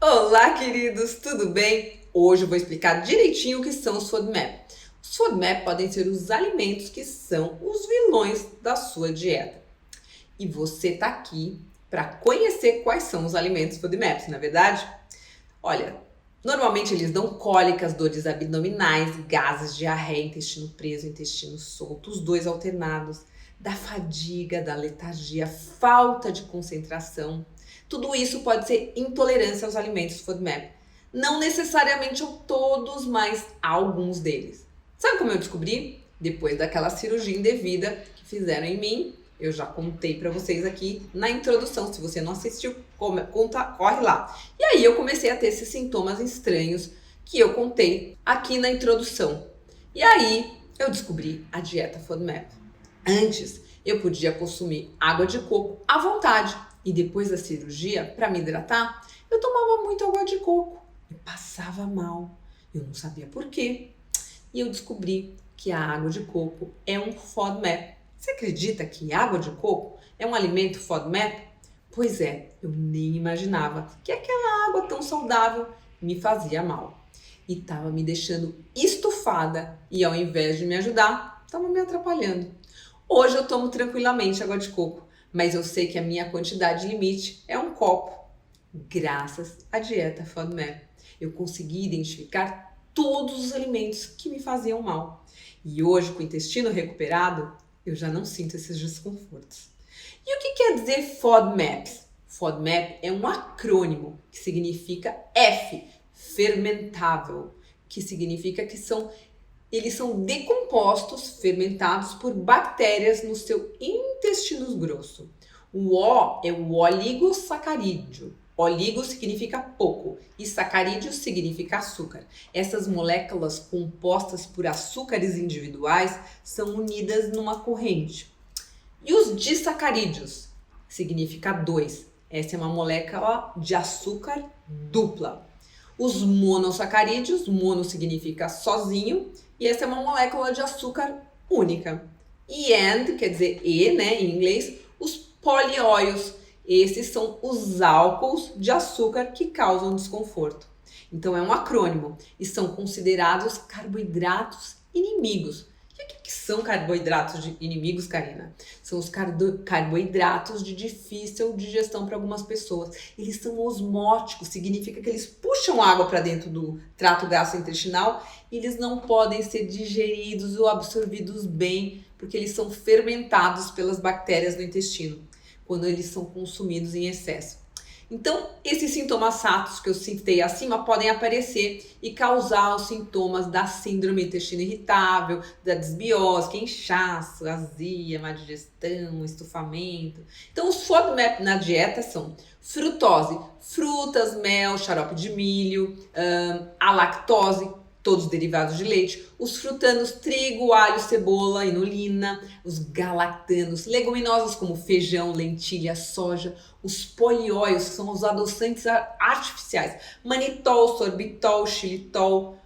Olá, queridos, tudo bem? Hoje eu vou explicar direitinho o que são os FODMAP. Os FODMAP podem ser os alimentos que são os vilões da sua dieta. E você está aqui para conhecer quais são os alimentos FODMAPs, não é verdade? Olha, normalmente eles dão cólicas, dores abdominais, gases, diarreia, intestino preso, intestino solto, os dois alternados, da fadiga, da letargia, falta de concentração. Tudo isso pode ser intolerância aos alimentos FODMAP. Não necessariamente a todos, mas a alguns deles. Sabe como eu descobri? Depois daquela cirurgia indevida que fizeram em mim. Eu já contei para vocês aqui na introdução. Se você não assistiu, corre lá. E aí eu comecei a ter esses sintomas estranhos que eu contei aqui na introdução. E aí eu descobri a dieta FODMAP. Antes, eu podia consumir água de coco à vontade. E depois da cirurgia, para me hidratar, eu tomava muito água de coco e passava mal. Eu não sabia por quê. E eu descobri que a água de coco é um FODMAP. Você acredita que água de coco é um alimento FODMAP? Pois é, eu nem imaginava que aquela água tão saudável me fazia mal. E estava me deixando estufada e ao invés de me ajudar, estava me atrapalhando. Hoje eu tomo tranquilamente água de coco, mas eu sei que a minha quantidade limite é um copo. Graças à dieta FODMAP, eu consegui identificar todos os alimentos que me faziam mal. E hoje, com o intestino recuperado, eu já não sinto esses desconfortos. E o que quer dizer FODMAPs? FODMAP é um acrônimo que significa F, fermentável, que significa que eles são decompostos, fermentados por bactérias no seu intestino grosso. O O é o oligosacarídeo. Oligo significa pouco e sacarídeo significa açúcar. Essas moléculas compostas por açúcares individuais são unidas numa corrente. E os disacarídeos significa dois. Essa é uma molécula de açúcar dupla. Os monossacarídeos, mono significa sozinho, e essa é uma molécula de açúcar única. E quer dizer né, em inglês, os polióios. Esses são os álcools de açúcar que causam desconforto. Então é um acrônimo e são considerados carboidratos inimigos. E o que são carboidratos inimigos, Karina? São os carboidratos de difícil digestão para algumas pessoas. Eles são osmóticos, significa que eles puxam água para dentro do trato gastrointestinal e eles não podem ser digeridos ou absorvidos bem, porque eles são fermentados pelas bactérias do intestino, quando eles são consumidos em excesso. Então, esses sintomas SATOS que eu citei acima podem aparecer e causar os sintomas da síndrome do intestino irritável, da desbiose, que é inchaço, azia, má digestão, estufamento. Então, os FODMAP na dieta são frutose, frutas, mel, xarope de milho, a lactose, todos derivados de leite, os frutanos, trigo, alho, cebola, inulina, os galactanos, leguminosas como feijão, lentilha, soja, os polióios, que são os adoçantes artificiais, manitol, sorbitol, xilitol,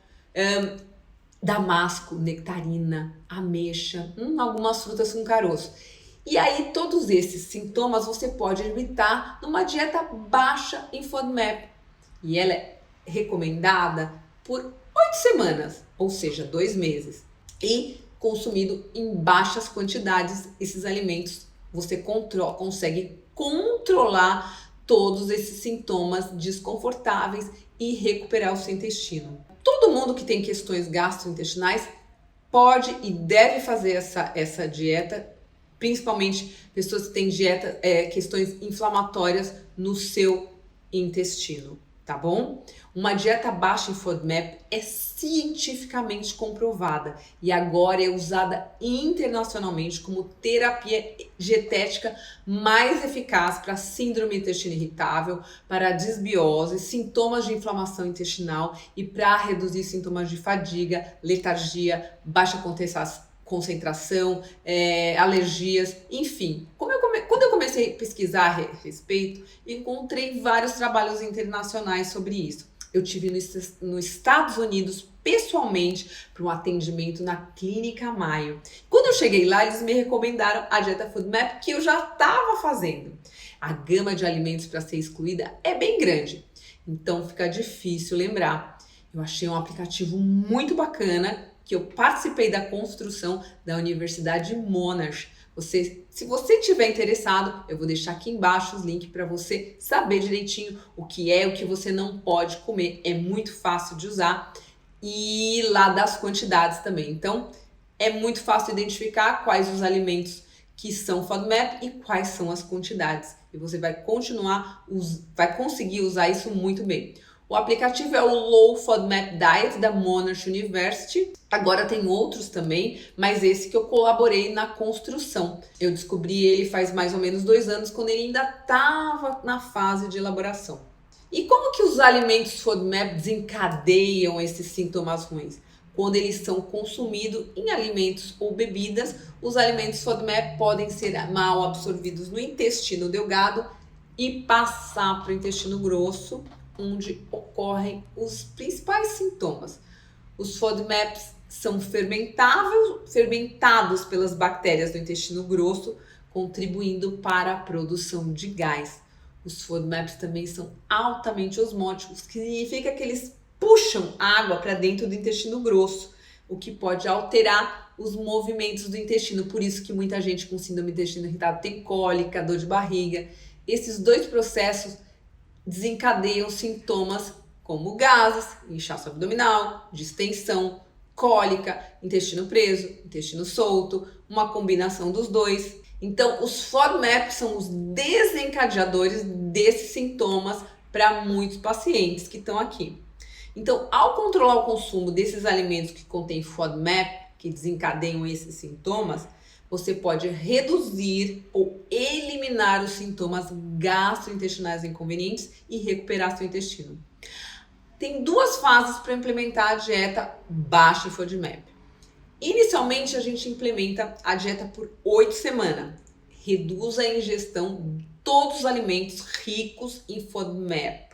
damasco, nectarina, ameixa, algumas frutas com caroço. E aí todos esses sintomas você pode evitar numa dieta baixa em FODMAP. E ela é recomendada por 8 semanas, ou seja, 2 meses. E consumido em baixas quantidades, esses alimentos você consegue controlar todos esses sintomas desconfortáveis e recuperar o seu intestino. Todo mundo que tem questões gastrointestinais pode e deve fazer essa dieta, principalmente pessoas que têm questões inflamatórias no seu intestino. Tá bom? Uma dieta baixa em FODMAP é cientificamente comprovada e agora é usada internacionalmente como terapia dietética mais eficaz para síndrome do intestino irritável, para desbiose, sintomas de inflamação intestinal e para reduzir sintomas de fadiga, letargia, baixa concentração, alergias, enfim. Quando eu comecei a pesquisar a respeito, encontrei vários trabalhos internacionais sobre isso. Eu tive nos Estados Unidos pessoalmente para um atendimento na Clínica Mayo. Quando eu cheguei lá, eles me recomendaram a dieta FODMAP que eu já estava fazendo. A gama de alimentos para ser excluída é bem grande. então fica difícil lembrar. Eu achei um aplicativo muito bacana, que eu participei da construção da Universidade Monash. Se você tiver interessado, eu vou deixar aqui embaixo os links para você saber direitinho o que você não pode comer. É muito fácil de usar e lá das quantidades também. Então, é muito fácil identificar quais os alimentos que são FODMAP e quais são as quantidades. E você vai conseguir usar isso muito bem. O aplicativo é o Low FODMAP Diet da Monash University. Agora tem outros também, mas esse que eu colaborei na construção. Eu descobri ele faz mais ou menos 2 anos, quando ele ainda estava na fase de elaboração. E como que os alimentos FODMAP desencadeiam esses sintomas ruins? Quando eles são consumidos em alimentos ou bebidas, os alimentos FODMAP podem ser mal absorvidos no intestino delgado e passar para o intestino grosso, onde ocorrem os principais sintomas. Os FODMAPs são fermentados pelas bactérias do intestino grosso, contribuindo para a produção de gás. Os FODMAPs também são altamente osmóticos, que significa que eles puxam água para dentro do intestino grosso, o que pode alterar os movimentos do intestino. Por isso que muita gente com síndrome do intestino irritado tem cólica, dor de barriga. Esses 2 processos desencadeiam sintomas como gases, inchaço abdominal, distensão, cólica, intestino preso, intestino solto, uma combinação dos 2. Então, os FODMAPs são os desencadeadores desses sintomas para muitos pacientes que estão aqui. Então, ao controlar o consumo desses alimentos que contêm FODMAP, que desencadeiam esses sintomas, você pode reduzir ou eliminar os sintomas gastrointestinais inconvenientes e recuperar seu intestino. Tem 2 fases para implementar a dieta baixa em FODMAP. Inicialmente, a gente implementa a dieta por 8 semanas. Reduz a ingestão de todos os alimentos ricos em FODMAP,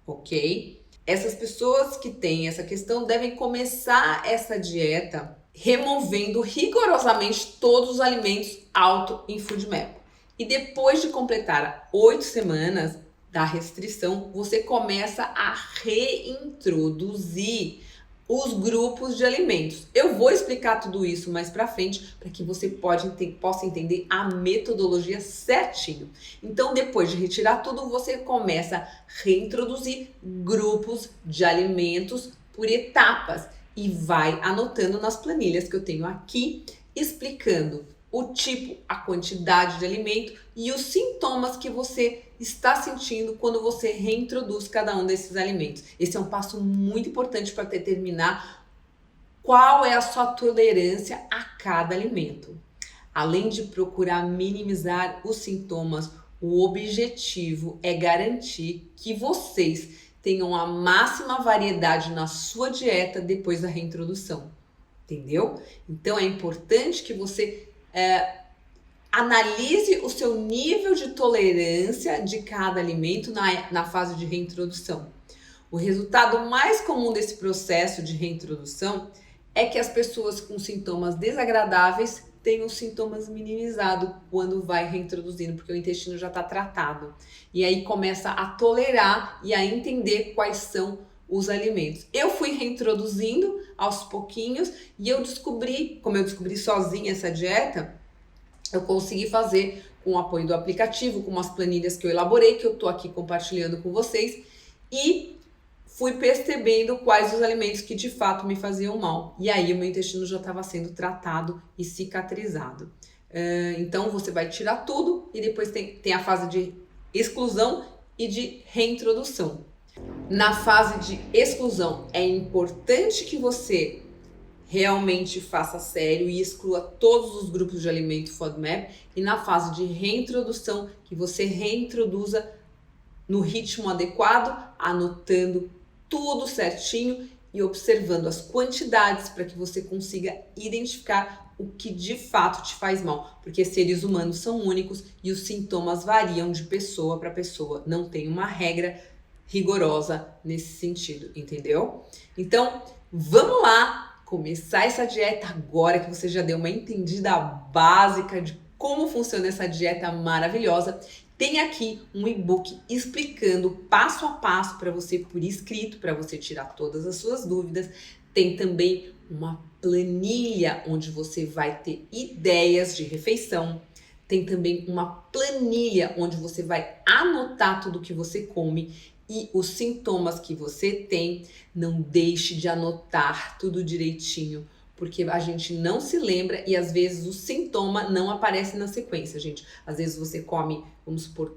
ok? Essas pessoas que têm essa questão devem começar essa dieta removendo rigorosamente todos os alimentos altos em FODMAP. E depois de completar 8 semanas da restrição, você começa a reintroduzir os grupos de alimentos. Eu vou explicar tudo isso mais pra frente para que você possa entender a metodologia certinho. Então, depois de retirar tudo, você começa a reintroduzir grupos de alimentos por etapas e vai anotando nas planilhas que eu tenho aqui, explicando o tipo, a quantidade de alimento e os sintomas que você está sentindo quando você reintroduz cada um desses alimentos. Esse é um passo muito importante para determinar qual é a sua tolerância a cada alimento. Além de procurar minimizar os sintomas, o objetivo é garantir que vocês tenham a máxima variedade na sua dieta depois da reintrodução. Entendeu? Então é importante que você analise o seu nível de tolerância de cada alimento na fase de reintrodução. O resultado mais comum desse processo de reintrodução é que as pessoas com sintomas desagradáveis têm os sintomas minimizados quando vai reintroduzindo, porque o intestino já está tratado. E aí começa a tolerar e a entender quais são os alimentos. Eu fui reintroduzindo aos pouquinhos e eu descobri, como eu descobri sozinha essa dieta, eu consegui fazer com o apoio do aplicativo, com umas planilhas que eu elaborei, que eu tô aqui compartilhando com vocês, e fui percebendo quais os alimentos que de fato me faziam mal. E aí o meu intestino já estava sendo tratado e cicatrizado. Então você vai tirar tudo e depois tem a fase de exclusão e de reintrodução. Na fase de exclusão, é importante que você realmente faça sério e exclua todos os grupos de alimento FODMAP, e na fase de reintrodução, que você reintroduza no ritmo adequado, anotando tudo certinho e observando as quantidades para que você consiga identificar o que de fato te faz mal, porque seres humanos são únicos e os sintomas variam de pessoa para pessoa, não tem uma regra rigorosa nesse sentido, entendeu? Então, vamos lá começar essa dieta agora que você já deu uma entendida básica de como funciona essa dieta maravilhosa. Tem aqui um e-book explicando passo a passo para você por escrito, para você tirar todas as suas dúvidas. Tem também uma planilha onde você vai ter ideias de refeição. Tem também uma planilha onde você vai anotar tudo que você come e os sintomas que você tem. Não deixe de anotar tudo direitinho, porque a gente não se lembra e às vezes o sintoma não aparece na sequência, gente. Às vezes você come, vamos supor,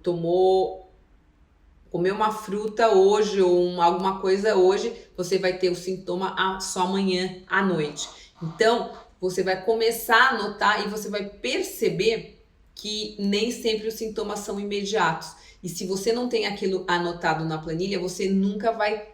comeu uma fruta hoje ou alguma coisa hoje, você vai ter o sintoma só amanhã à noite. Então, você vai começar a anotar e você vai perceber que nem sempre os sintomas são imediatos. E se você não tem aquilo anotado na planilha, você nunca vai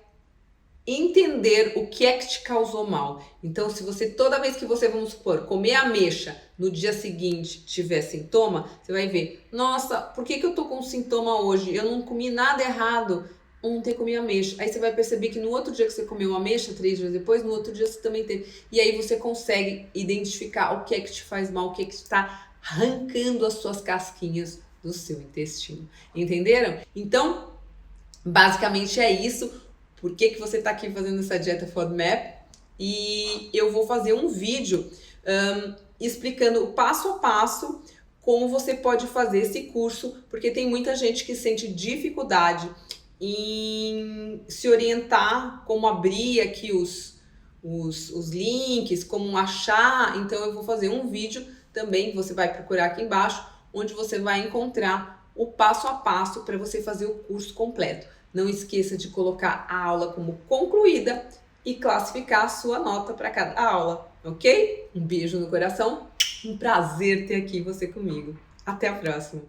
entender o que é que te causou mal. Então, se você, toda vez que você, vamos supor, comer ameixa, no dia seguinte tiver sintoma, você vai ver, nossa, por que eu tô com sintoma hoje? Eu não comi nada errado, ontem comi ameixa. Aí você vai perceber que no outro dia que você comeu ameixa, 3 dias depois, no outro dia você também teve. E aí você consegue identificar o que é que te faz mal, o que é que está arrancando as suas casquinhas do seu intestino. Entenderam? Então, basicamente é isso. Por que você está aqui fazendo essa dieta FODMAP? E eu vou fazer um vídeo explicando o passo a passo como você pode fazer esse curso, porque tem muita gente que sente dificuldade em se orientar, como abrir aqui os links, como achar. Então eu vou fazer um vídeo também, você vai procurar aqui embaixo, onde você vai encontrar o passo a passo para você fazer o curso completo. Não esqueça de colocar a aula como concluída e classificar a sua nota para cada aula, ok? Um beijo no coração, um prazer ter aqui você comigo. Até a próxima!